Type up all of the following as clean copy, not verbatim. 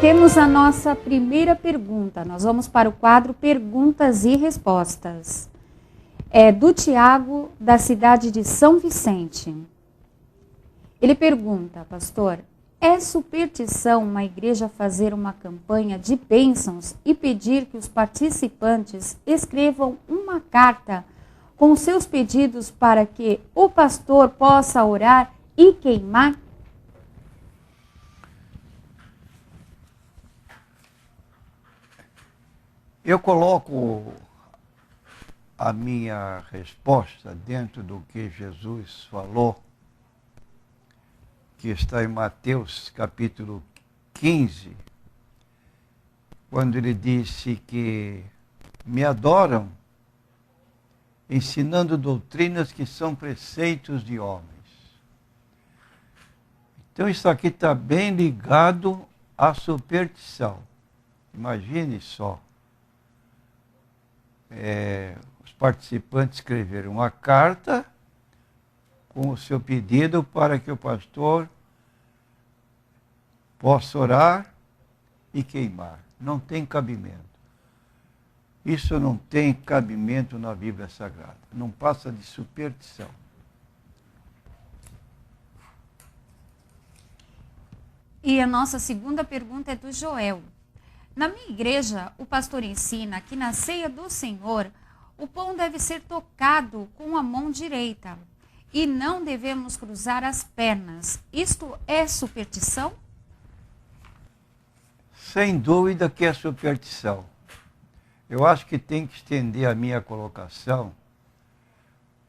temos a nossa primeira pergunta. Nós vamos para o quadro Perguntas e Respostas. É do Tiago, da cidade de São Vicente. Ele pergunta, pastor, é superstição uma igreja fazer uma campanha de bênçãos e pedir que os participantes escrevam uma carta com seus pedidos para que o pastor possa orar e queimar? Eu coloco a minha resposta dentro do que Jesus falou, que está em Mateus capítulo 15, quando ele disse que me adoram, ensinando doutrinas que são preceitos de homens. Então isso aqui está bem ligado à superstição. Imagine só. Os participantes escreveram uma carta com o seu pedido para que o pastor possa orar e queimar. Não tem cabimento. Isso não tem cabimento na Bíblia Sagrada. Não passa de superstição. E a nossa segunda pergunta é do Joel. Na minha igreja, o pastor ensina que na ceia do Senhor, o pão deve ser tocado com a mão direita e não devemos cruzar as pernas. Isto é superstição? Sem dúvida que é superstição. Eu acho que tem que estender a minha colocação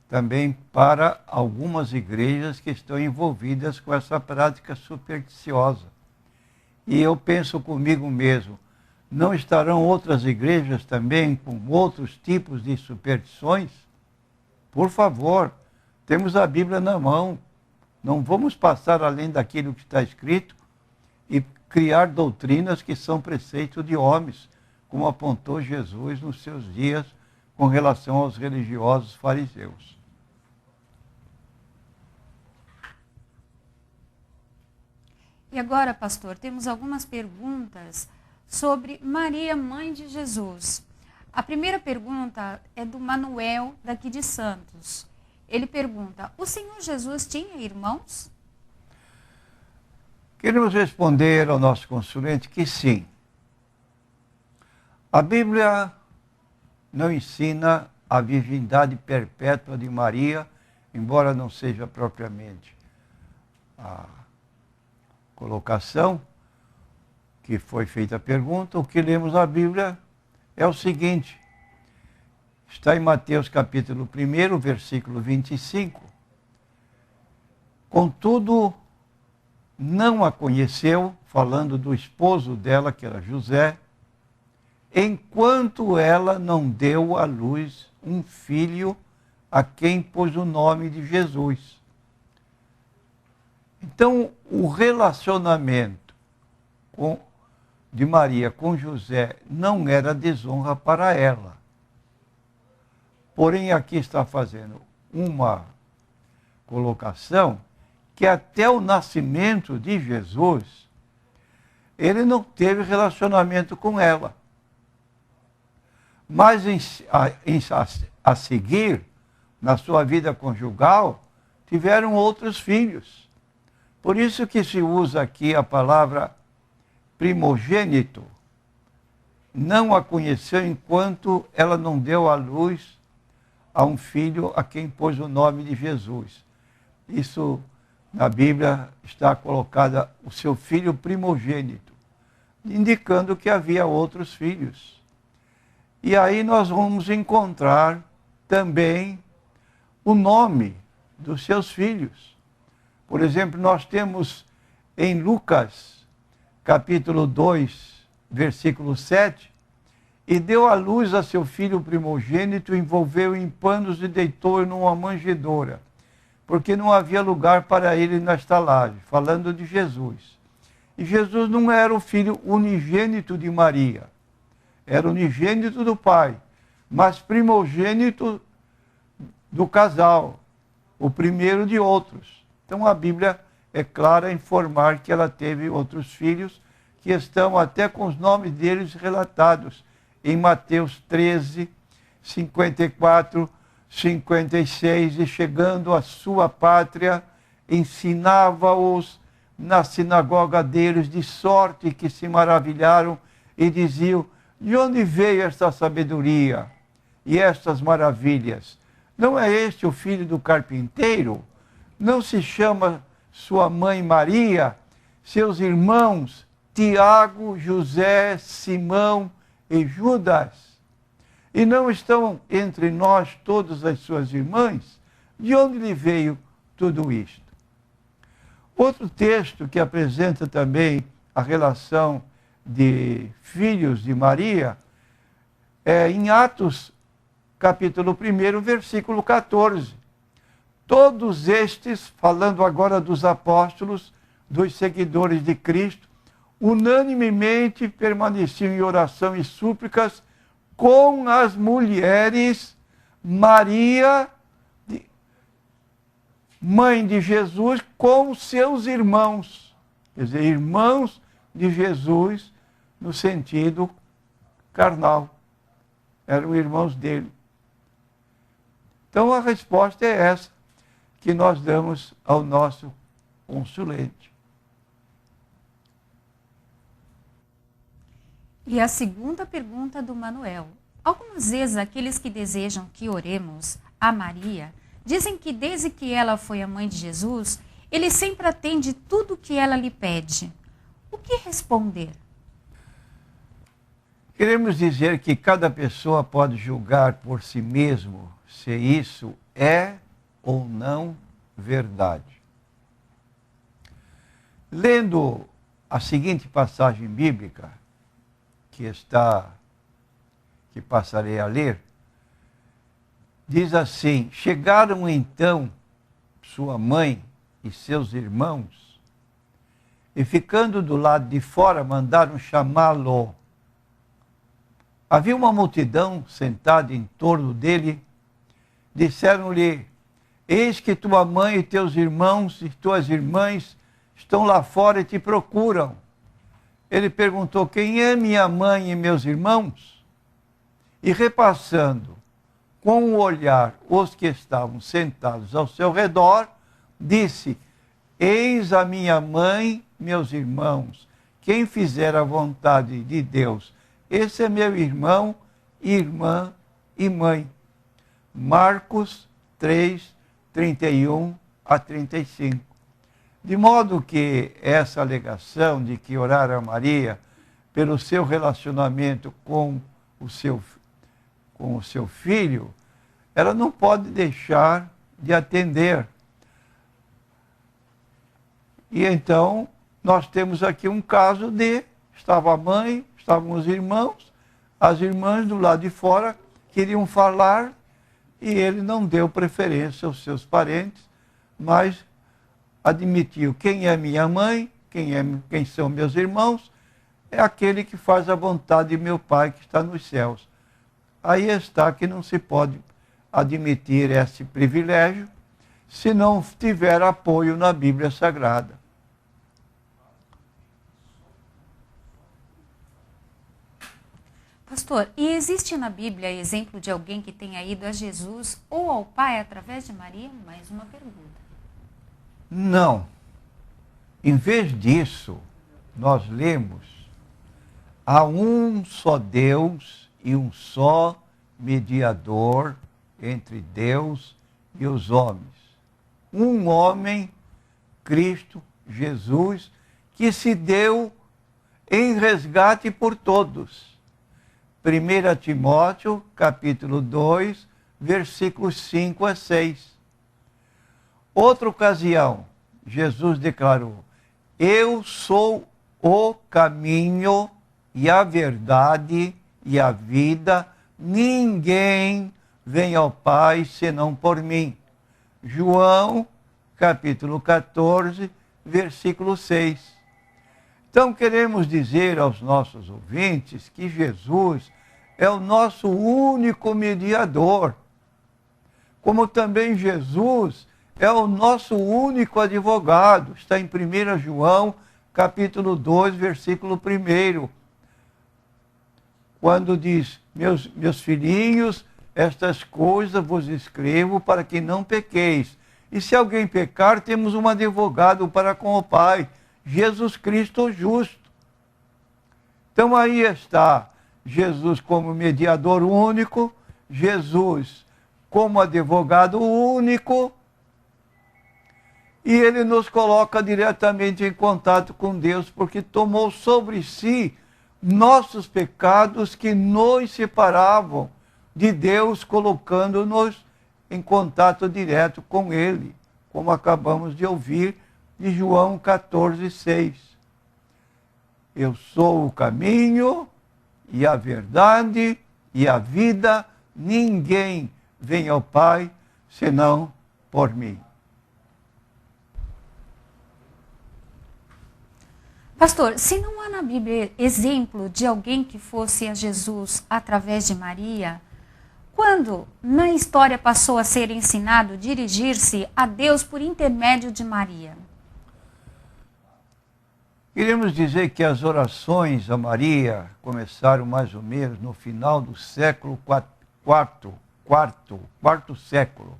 também para algumas igrejas que estão envolvidas com essa prática supersticiosa. E eu penso comigo mesmo, não estarão outras igrejas também com outros tipos de superstições? Por favor, temos a Bíblia na mão. Não vamos passar além daquilo que está escrito e criar doutrinas que são preceitos de homens, como apontou Jesus nos seus dias com relação aos religiosos fariseus. E agora, pastor, temos algumas perguntas sobre Maria, mãe de Jesus. A primeira pergunta é do Manuel, daqui de Santos. Ele pergunta, o Senhor Jesus tinha irmãos? Queremos responder ao nosso consulente que sim. A Bíblia não ensina a virgindade perpétua de Maria, embora não seja propriamente a colocação que foi feita a pergunta. O que lemos na Bíblia é o seguinte, está em Mateus capítulo 1, versículo 25. Contudo, não a conheceu, falando do esposo dela, que era José, enquanto ela não deu à luz um filho a quem pôs o nome de Jesus. Então, o relacionamento de Maria com José não era desonra para ela. Porém, aqui está fazendo uma colocação que até o nascimento de Jesus, ele não teve relacionamento com ela. Mas a seguir, na sua vida conjugal, tiveram outros filhos. Por isso que se usa aqui a palavra primogênito. Não a conheceu enquanto ela não deu à luz a um filho a quem pôs o nome de Jesus. Isso na Bíblia está colocada o seu filho primogênito, indicando que havia outros filhos. E aí nós vamos encontrar também o nome dos seus filhos. Por exemplo, nós temos em Lucas, capítulo 2, versículo 7, e deu à luz a seu filho primogênito, envolveu em panos e deitou-o numa manjedoura, porque não havia lugar para ele na estalagem, falando de Jesus. E Jesus não era o filho unigênito de Maria, era unigênito do pai, mas primogênito do casal, o primeiro de outros. Então a Bíblia é clara em informar que ela teve outros filhos que estão até com os nomes deles relatados em Mateus 13, 54, 56, e chegando à sua pátria, ensinava-os na sinagoga deles, de sorte que se maravilharam e diziam: de onde veio esta sabedoria e estas maravilhas? Não é este o filho do carpinteiro? Não se chama sua mãe Maria, seus irmãos Tiago, José, Simão e Judas? E não estão entre nós todas as suas irmãs? De onde lhe veio tudo isto? Outro texto que apresenta também a relação de filhos de Maria é em Atos, capítulo 1, versículo 14. Todos estes, falando agora dos apóstolos, dos seguidores de Cristo, unanimemente permaneciam em oração e súplicas com as mulheres, Maria, mãe de Jesus, com seus irmãos. Quer dizer, irmãos de Jesus no sentido carnal. Eram irmãos dele. Então a resposta é essa que nós damos ao nosso consulente. E a segunda pergunta do Manuel. Algumas vezes aqueles que desejam que oremos a Maria dizem que desde que ela foi a mãe de Jesus, ele sempre atende tudo o que ela lhe pede. O que responder? Queremos dizer que cada pessoa pode julgar por si mesmo se isso é ou não verdade. Lendo a seguinte passagem bíblica, que passarei a ler, diz assim: chegaram então sua mãe e seus irmãos, e ficando do lado de fora, mandaram chamá-lo. Havia uma multidão sentada em torno dele. Disseram-lhe: eis que tua mãe e teus irmãos e tuas irmãs estão lá fora e te procuram. Ele perguntou: quem é minha mãe e meus irmãos? E repassando com o olhar os que estavam sentados ao seu redor, disse: eis a minha mãe, meus irmãos. Quem fizer a vontade de Deus, esse é meu irmão, irmã e mãe. Marcos 3, 31 a 35. De modo que essa alegação de que orar a Maria pelo seu relacionamento com o seu filho, ela não pode deixar de atender. E então, nós temos aqui um caso de, estava a mãe, estavam os irmãos, as irmãs do lado de fora queriam falar e ele não deu preferência aos seus parentes, mas admitiu: quem é minha mãe, quem são meus irmãos, é aquele que faz a vontade de meu Pai que está nos céus. Aí está que não se pode admitir esse privilégio se não tiver apoio na Bíblia Sagrada. Pastor, e existe na Bíblia exemplo de alguém que tenha ido a Jesus ou ao Pai através de Maria? Mais uma pergunta. Não. Em vez disso, nós lemos: há um só Deus e um só mediador entre Deus e os homens. Um homem, Cristo Jesus, que se deu em resgate por todos. 1 Timóteo, capítulo 2, versículos 5 a 6. Outra ocasião, Jesus declarou: eu sou o caminho e a verdade e a vida, ninguém vem ao Pai senão por mim. João, capítulo 14, versículo 6. Então queremos dizer aos nossos ouvintes que Jesus é o nosso único mediador, como também Jesus é o nosso único advogado. Está em 1 João, capítulo 2, versículo 1, quando diz, meus filhinhos, estas coisas vos escrevo para que não pequeis. E se alguém pecar, temos um advogado para com o Pai, Jesus Cristo o justo. Então aí está Jesus como mediador único, Jesus como advogado único, e ele nos coloca diretamente em contato com Deus, porque tomou sobre si nossos pecados que nos separavam de Deus, colocando-nos em contato direto com Ele, como acabamos de ouvir de João 14,6. Eu sou o caminho e a verdade e a vida, ninguém vem ao Pai senão por mim. Pastor, se não há na Bíblia exemplo de alguém que fosse a Jesus através de Maria, quando na história passou a ser ensinado a dirigir-se a Deus por intermédio de Maria? Queremos dizer que as orações a Maria começaram mais ou menos no final do século quarto século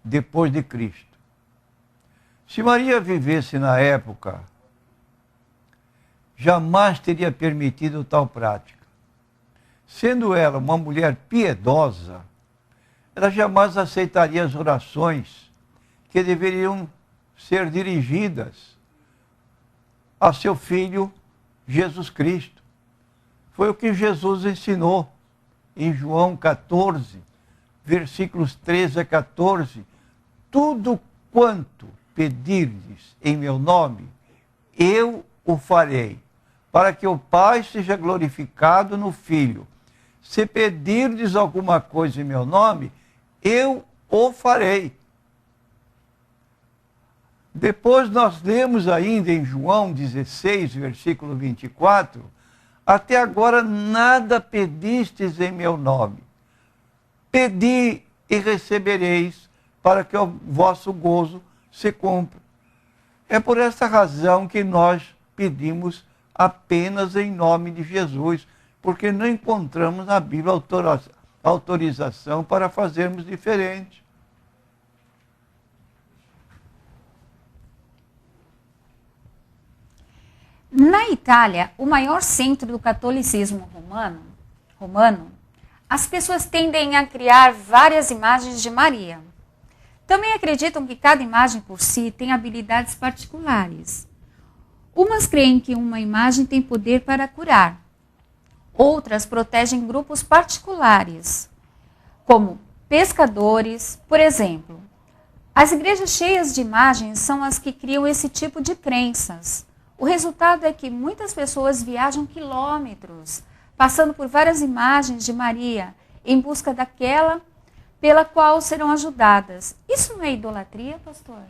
depois de Cristo. Se Maria vivesse na época, jamais teria permitido tal prática. Sendo ela uma mulher piedosa, ela jamais aceitaria as orações que deveriam ser dirigidas a seu filho Jesus Cristo. Foi o que Jesus ensinou em João 14, versículos 13 a 14. Tudo quanto pedirdes em meu nome, eu o farei, para que o Pai seja glorificado no Filho. Se pedirdes alguma coisa em meu nome, eu o farei. Depois nós lemos ainda em João 16, versículo 24, até agora nada pedistes em meu nome. Pedi e recebereis, para que o vosso gozo se cumpra. É por essa razão que nós pedimos apenas em nome de Jesus, porque não encontramos na Bíblia autorização para fazermos diferente. Na Itália, o maior centro do catolicismo romano, as pessoas tendem a criar várias imagens de Maria. Também acreditam que cada imagem por si tem habilidades particulares. Umas creem que uma imagem tem poder para curar. Outras protegem grupos particulares, como pescadores, por exemplo. As igrejas cheias de imagens são as que criam esse tipo de crenças. O resultado é que muitas pessoas viajam quilômetros, passando por várias imagens de Maria, em busca daquela pela qual serão ajudadas. Isso não é idolatria, pastor?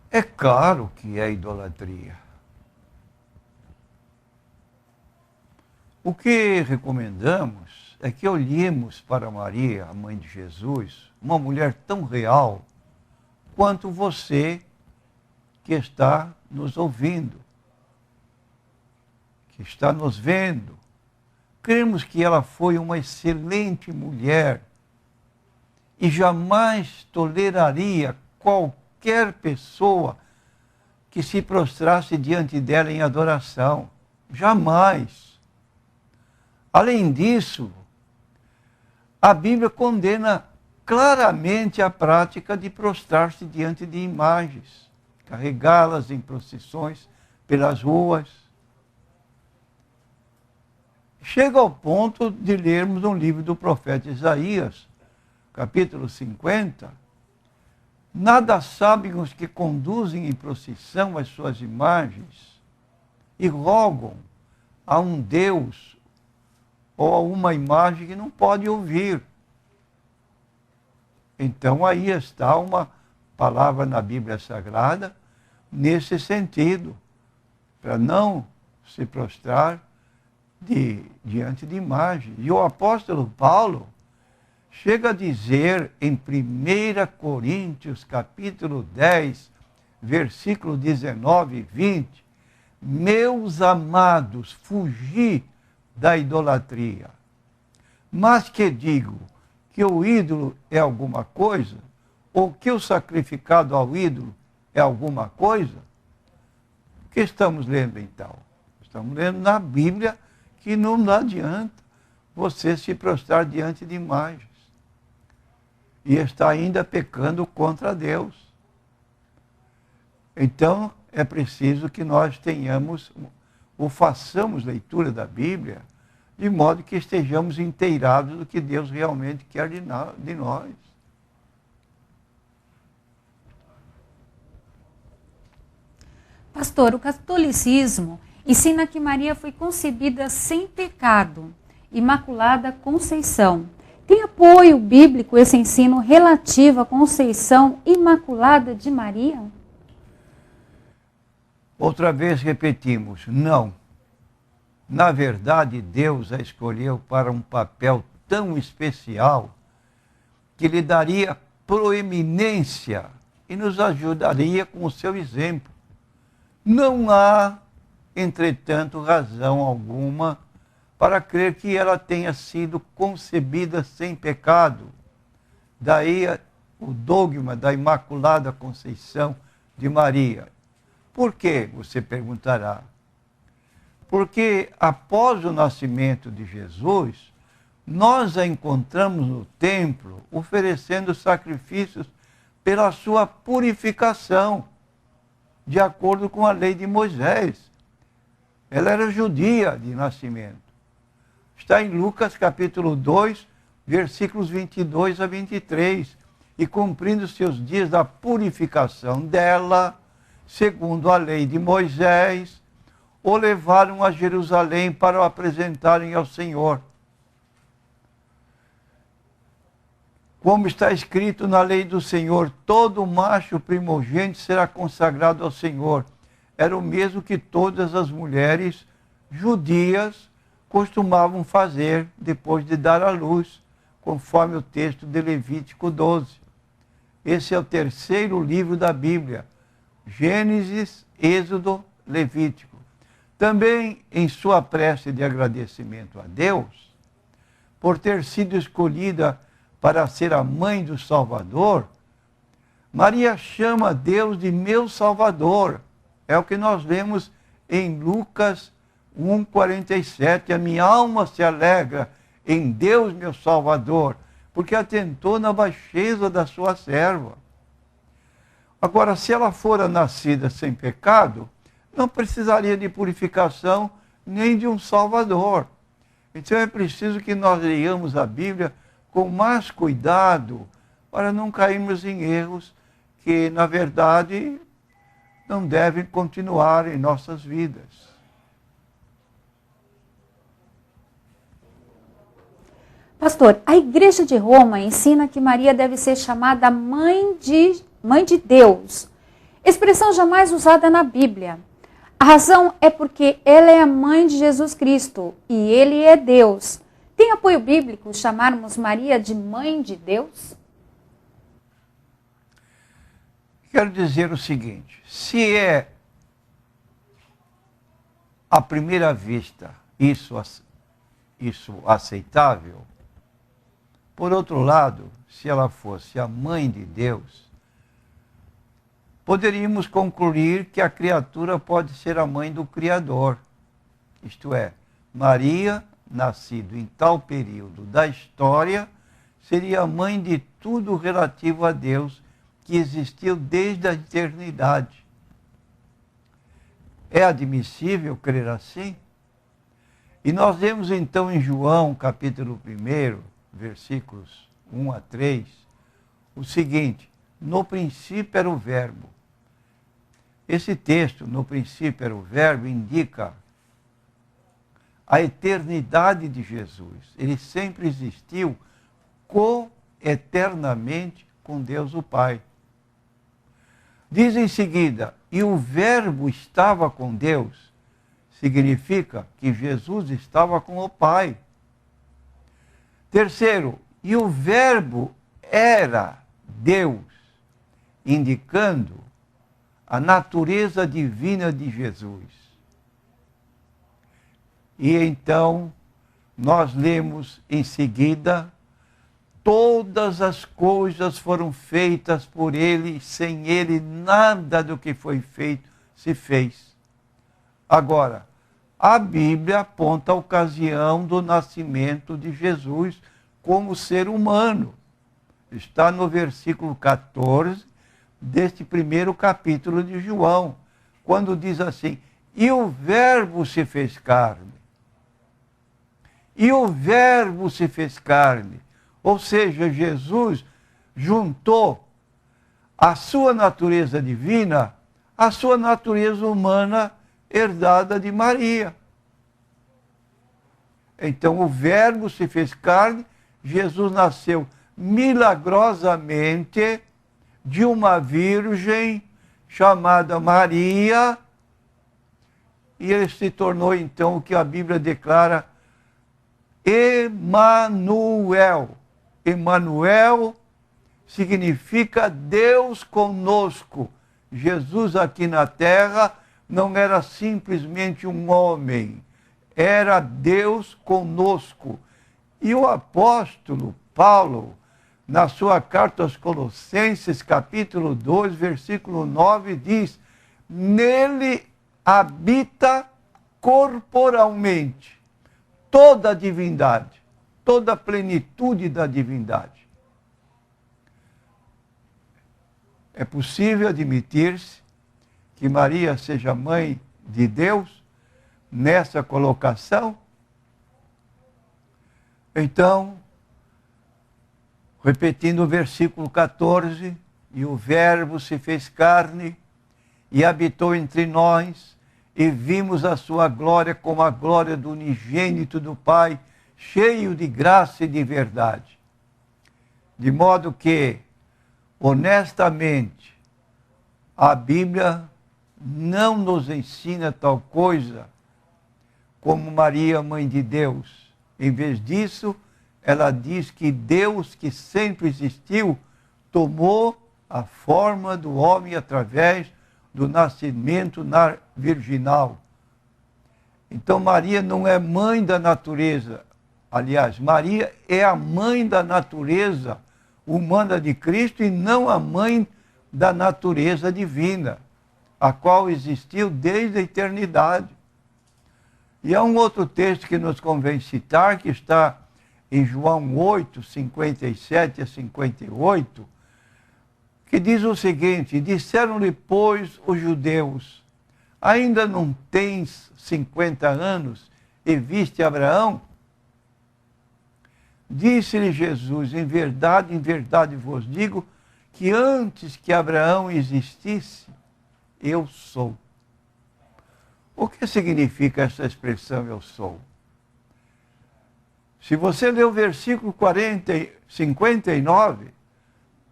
É claro que é idolatria. O que recomendamos é que olhemos para Maria, a mãe de Jesus, uma mulher tão real quanto você que está nos ouvindo, que está nos vendo. Cremos que ela foi uma excelente mulher e jamais toleraria qualquer pessoa que se prostrasse diante dela em adoração. Jamais. Além disso, a Bíblia condena claramente a prática de prostrar-se diante de imagens, carregá-las em procissões pelas ruas. Chega ao ponto de lermos um livro do profeta Isaías, capítulo 50. Nada sabem os que conduzem em procissão as suas imagens e rogam a um Deus ou a uma imagem que não pode ouvir. Então aí está uma palavra na Bíblia Sagrada nesse sentido, para não se prostrar diante de imagens. E o apóstolo Paulo chega a dizer em 1 Coríntios capítulo 10, versículo 19 e 20, meus amados, fugi da idolatria. Mas que digo que o ídolo é alguma coisa, ou que o sacrificado ao ídolo é alguma coisa? O que estamos lendo então? Estamos lendo na Bíblia que não adianta você se prostrar diante de imagens e está ainda pecando contra Deus. Então, é preciso que nós tenhamos, ou façamos leitura da Bíblia, de modo que estejamos inteirados do que Deus realmente quer de nós. Pastor, o catolicismo ensina que Maria foi concebida sem pecado, Imaculada Conceição. Tem apoio bíblico esse ensino relativo à Conceição Imaculada de Maria? Outra vez repetimos, não. Na verdade, Deus a escolheu para um papel tão especial que lhe daria proeminência e nos ajudaria com o seu exemplo. Não há, entretanto, razão alguma para crer que ela tenha sido concebida sem pecado. Daí o dogma da Imaculada Conceição de Maria. Por quê? Você perguntará. Porque após o nascimento de Jesus, nós a encontramos no templo oferecendo sacrifícios pela sua purificação, de acordo com a lei de Moisés. Ela era judia de nascimento. Está em Lucas capítulo 2, versículos 22 a 23. E cumprindo seus dias da purificação dela, segundo a lei de Moisés, o levaram a Jerusalém para o apresentarem ao Senhor. Como está escrito na lei do Senhor, todo macho primogênito será consagrado ao Senhor. Era o mesmo que todas as mulheres judias costumavam fazer depois de dar à luz, conforme o texto de Levítico 12. Esse é o terceiro livro da Bíblia, Gênesis, Êxodo, Levítico. Também em sua prece de agradecimento a Deus, por ter sido escolhida para ser a mãe do Salvador, Maria chama Deus de meu Salvador. É o que nós lemos em Lucas 1,47. A minha alma se alegra em Deus, meu Salvador, porque atentou na baixeza da sua serva. Agora, se ela fora nascida sem pecado, não precisaria de purificação nem de um Salvador. Então é preciso que nós leiamos a Bíblia com mais cuidado para não cairmos em erros que, na verdade, não devem continuar em nossas vidas. Pastor, a Igreja de Roma ensina que Maria deve ser chamada mãe de Deus. Expressão jamais usada na Bíblia. A razão é porque ela é a mãe de Jesus Cristo e ele é Deus. Tem apoio bíblico chamarmos Maria de mãe de Deus? Quero dizer o seguinte, se é à primeira vista isso aceitável, por outro lado, se ela fosse a mãe de Deus, poderíamos concluir que a criatura pode ser a mãe do Criador. Isto é, Maria, nascido em tal período da história, seria a mãe de tudo relativo a Deus que existiu desde a eternidade. É admissível crer assim? E nós vemos então em João, capítulo 1, versículos 1 a 3, o seguinte: no princípio era o Verbo. Esse texto, no princípio era o Verbo, indica a eternidade de Jesus. Ele sempre existiu coeternamente com Deus o Pai. Diz em seguida, e o Verbo estava com Deus, significa que Jesus estava com o Pai. Terceiro, e o Verbo era Deus, indicando a natureza divina de Jesus. E então nós lemos em seguida: todas as coisas foram feitas por ele, sem ele nada do que foi feito se fez. Agora, a Bíblia aponta a ocasião do nascimento de Jesus como ser humano. Está no versículo 14 deste primeiro capítulo de João, quando diz assim: e o Verbo se fez carne. E o Verbo se fez carne. Ou seja, Jesus juntou a sua natureza divina à sua natureza humana herdada de Maria. Então o Verbo se fez carne, Jesus nasceu milagrosamente de uma virgem chamada Maria, e ele se tornou então o que a Bíblia declara Emanuel. Emanuel significa Deus conosco. Jesus aqui na terra não era simplesmente um homem, era Deus conosco. E o apóstolo Paulo, na sua carta aos Colossenses, capítulo 2, versículo 9, diz: nele habita corporalmente toda a divindade, toda a plenitude da divindade. É possível admitir-se que Maria seja mãe de Deus nessa colocação? Então, repetindo o versículo 14, e o Verbo se fez carne e habitou entre nós, e vimos a sua glória como a glória do unigênito do Pai, cheio de graça e de verdade. De modo que, honestamente, a Bíblia não nos ensina tal coisa como Maria, mãe de Deus. Em vez disso, ela diz que Deus, que sempre existiu, tomou a forma do homem através do nascimento virginal. Então Maria não é mãe da natureza. Aliás, Maria é a mãe da natureza humana de Cristo e não a mãe da natureza divina, a qual existiu desde a eternidade. E há um outro texto que nos convém citar, que está em João 8, 57 a 58, que diz o seguinte: disseram-lhe, pois, os judeus: ainda não tens 50 anos e viste Abraão? Disse-lhe Jesus: em verdade vos digo, que antes que Abraão existisse, eu sou. O que significa essa expressão, eu sou? Se você ler o versículo 59,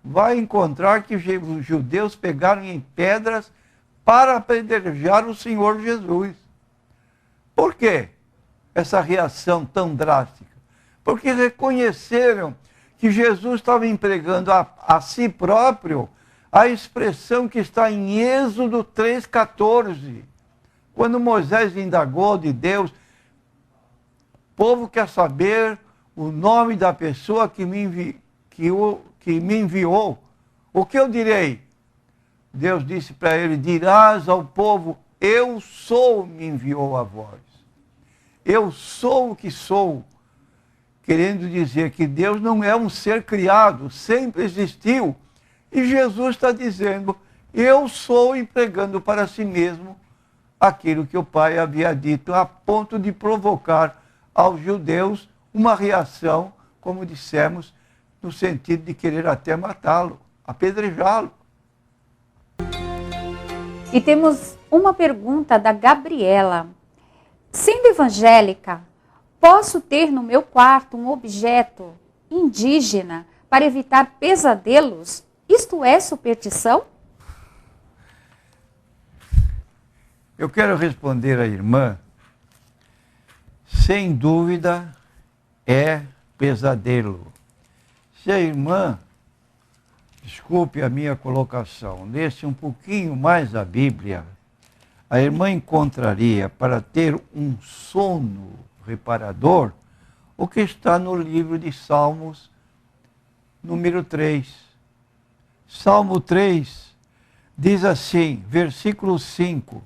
vai encontrar que os judeus pegaram em pedras para apedrejar o Senhor Jesus. Por quê essa reação tão drástica? Porque reconheceram que Jesus estava empregando a si próprio a expressão que está em Êxodo 3,14. Quando Moisés indagou de Deus: o povo quer saber o nome da pessoa que me enviou. O que eu direi? Deus disse para ele: dirás ao povo, eu sou, me enviou a vós. Eu sou o que sou. Querendo dizer que Deus não é um ser criado, sempre existiu. E Jesus está dizendo: eu sou, empregando para si mesmo aquilo que o Pai havia dito, a ponto de provocar aos judeus uma reação, como dissemos, no sentido de querer até matá-lo, apedrejá-lo. E temos uma pergunta da Gabriela. Sendo evangélica, posso ter no meu quarto um objeto indígena para evitar pesadelos? Isto é superstição? Eu quero responder à irmã: sem dúvida é pesadelo. Se a irmã, desculpe a minha colocação, lesse um pouquinho mais a Bíblia, a irmã encontraria para ter um sono reparador o que está no livro de Salmos, número 3. Salmo 3 diz assim, versículo 5: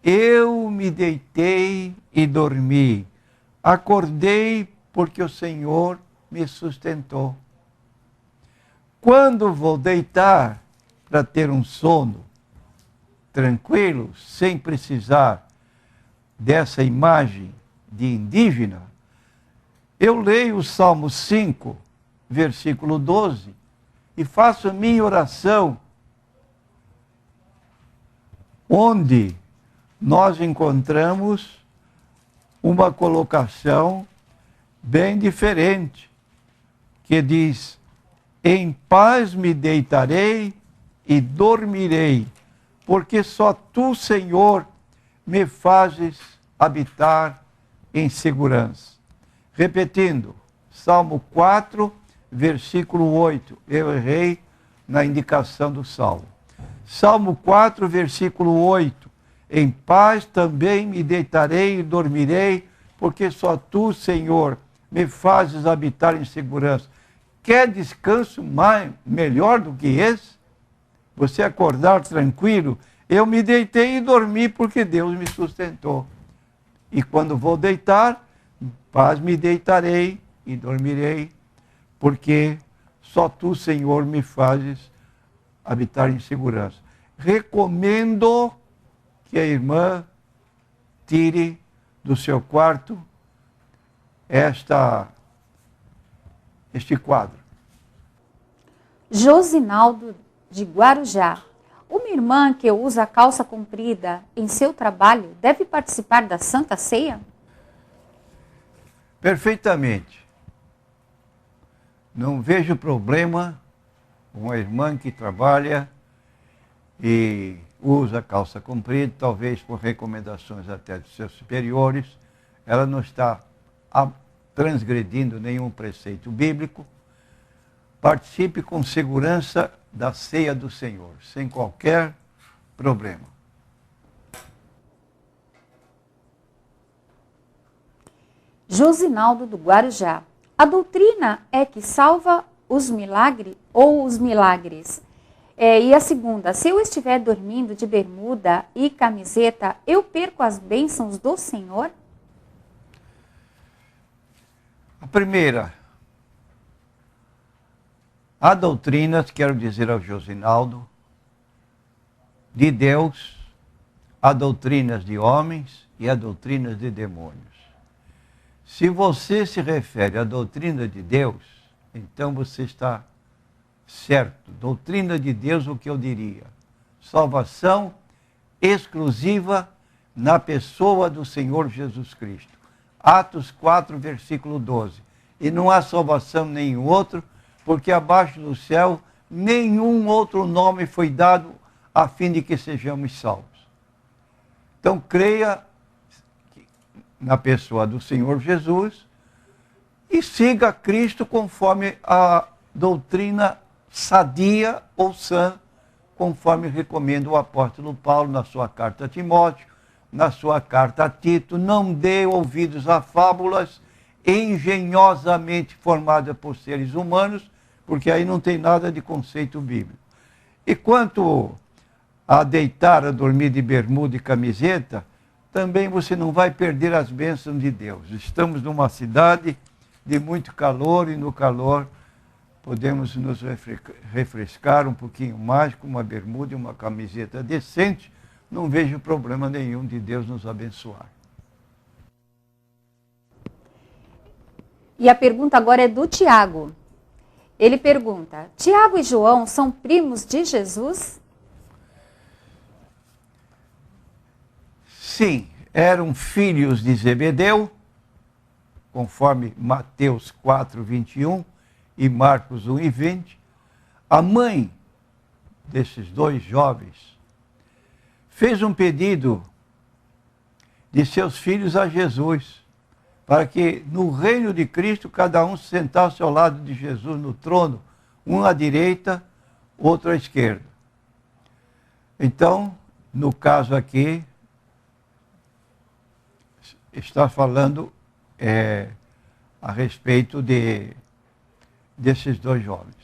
Eu me deitei e dormi, acordei porque o Senhor me sustentou. Quando vou deitar para ter um sono tranquilo, sem precisar dessa imagem de indígena, eu leio o Salmo 5, versículo 12, e faço a minha oração, onde nós encontramos uma colocação bem diferente, que diz: em paz me deitarei e dormirei, porque só tu, Senhor, me fazes habitar em segurança. Repetindo, Salmo 4, versículo 8. Eu errei na indicação do Salmo. Salmo 4, versículo 8. Em paz também me deitarei e dormirei, porque só tu, Senhor, me fazes habitar em segurança. Quer descanso melhor do que esse? Você acordar tranquilo? Eu me deitei e dormi porque Deus me sustentou. E quando vou deitar, em paz me deitarei e dormirei, porque só tu, Senhor, me fazes habitar em segurança. Recomendo que a irmã tire do seu quarto este quadro. Josinaldo de Guarujá. Uma irmã que usa calça comprida em seu trabalho deve participar da Santa Ceia? Perfeitamente. Não vejo problema com uma irmã que trabalha e usa calça comprida, talvez por recomendações até de seus superiores. Ela não está transgredindo nenhum preceito bíblico. Participe com segurança da ceia do Senhor, sem qualquer problema. Josinaldo do Guarujá. A doutrina é que salva os milagres ou os milagres? E a segunda, se eu estiver dormindo de bermuda e camiseta, eu perco as bênçãos do Senhor? A primeira, há doutrinas, quero dizer ao Josinaldo, de Deus, há doutrinas de homens e há doutrinas de demônios. Se você se refere à doutrina de Deus, então você está certo. Doutrina de Deus, o que eu diria? Salvação exclusiva na pessoa do Senhor Jesus Cristo. Atos 4, versículo 12. E não há salvação nem outro, porque abaixo do céu nenhum outro nome foi dado a fim de que sejamos salvos. Então creia na pessoa do Senhor Jesus e siga Cristo conforme a doutrina sadia ou sã, conforme recomenda o apóstolo Paulo na sua carta a Timóteo, na sua carta a Tito. Não dê ouvidos a fábulas engenhosamente formadas por seres humanos, porque aí não tem nada de conceito bíblico. E quanto a deitar, a dormir de bermuda e camiseta, também você não vai perder as bênçãos de Deus. Estamos numa cidade de muito calor e no calor podemos nos refrescar um pouquinho mais com uma bermuda e uma camiseta decente. Não vejo problema nenhum de Deus nos abençoar. E a pergunta agora é do Tiago. Ele pergunta: Tiago e João são primos de Jesus? Sim, eram filhos de Zebedeu, conforme Mateus 4, 21 e Marcos 1 e 20. A mãe desses dois jovens fez um pedido de seus filhos a Jesus, para que no reino de Cristo cada um se sentasse ao lado de Jesus no trono, um à direita, outro à esquerda. Então, no caso aqui, está falando a respeito desses dois jovens.